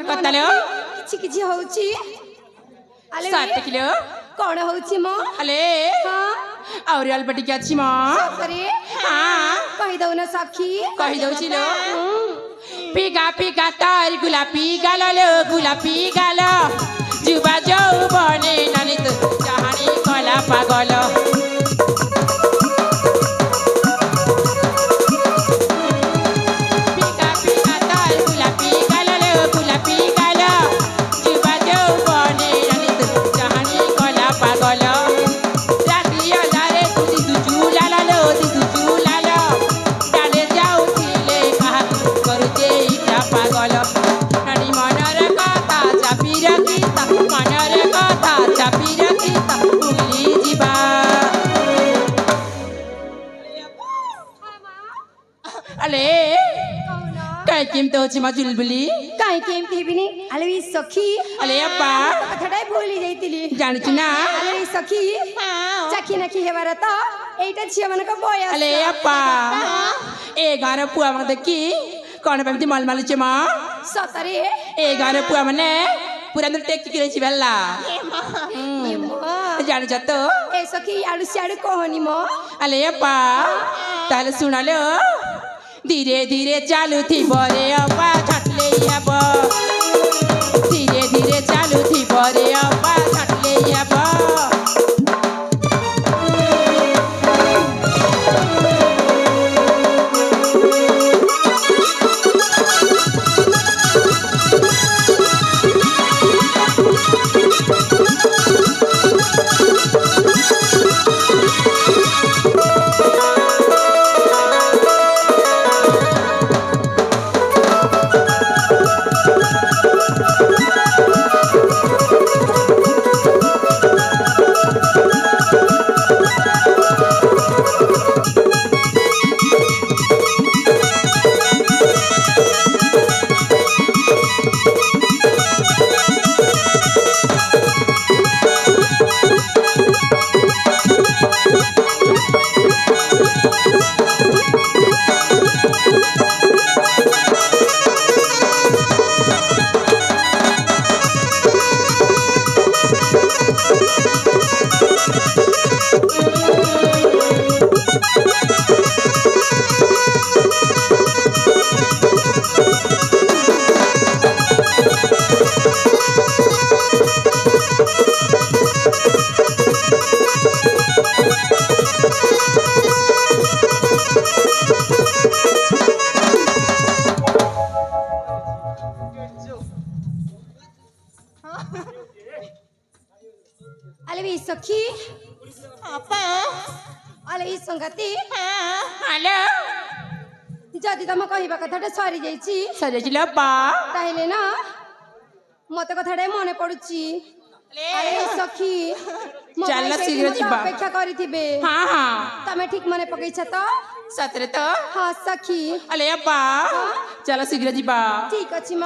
कतलो କିଛି କିଛି ହଉଛି ଆଲେ सात किलो କଣ ହଉଛି ମ अले ହଁ और अल्पटी क्या छी मां ସତରେ हाँ କହିଦଉନ ସଖୀ कही दउची लो पीगा पीगा तार गुलापी गाला लो गुलापी गाला जुबा जाऊ बने नानी तो जहानी कला पागल पीगा पीगा तार गुलापी गाला लो गुलापी गाला जुबा जाऊ बने नानी तो जहानी कला पागल राती अदारे तुझी तुझू लाला लो तुझू लाला डाले जाऊ थिले कहा करुते इटा पागल नानी मनर कथा चापी रखिता मनर कथा चापी रखिता उगली जीवा अले काय किमत होची मा जुलबुली କାହିଁକି ଏମିତି ହେବିନି ଆଲେ ଏଇ ସଖୀ अले अप्पा କଥାଟା ଭୁଲି ଯାଇଥିଲି ଜାଣିଛୁ ନା ଆଲେ ଏଇ ସଖୀ ଚାଖି ନାଖି ହେବାର ତ ଏଇଟା ଝିଅ ମାନଙ୍କ ବୟସ अले अप्पा ए गार पुआ मग देखी कौन पेमती मल मालुचे मा ସତରେ ए गार पुआ मने पूरा अंदर टेक की रही बेला ଜାଣିଛ ତ ଏ ସଖୀ ଆଡୁ ସିଆଡୁ କହନି ମ अले अप्पा ताले सुनालो धीरे धीरे चालू थी बरे अप्पा छटले अब धीरे धीरे चालू थी बरे अप्पा छटले अब ଆଲେ ଏଇ ସଖୀ अप्पा ଆଲେ ଏଇ ସଂଗାତି हेलो ଯଦି ତମ କହିବା କଥାଟା ସରି ଯାଇଛି सजे चिलो अप्पा ତାହେଲେ ନା ମତେ କଥାଟା ମନେ ପଡୁଛି ଆରେ ଏଇ ସଖୀ ମୋ ଚାଲ ଭାଇ ସେଇଠି ଶୀଘ୍ର ମତେ ଯିବା। ଅପେକ୍ଷା କରିଥିବେ हाँ हाँ ତମେ ଠିକ ମନେ ପକେଇଛ ତ सतरे तो ହଁ ସଖୀ अले अप्पा चलो शीघ्र जीवा ଠିକ ଅଛି ମ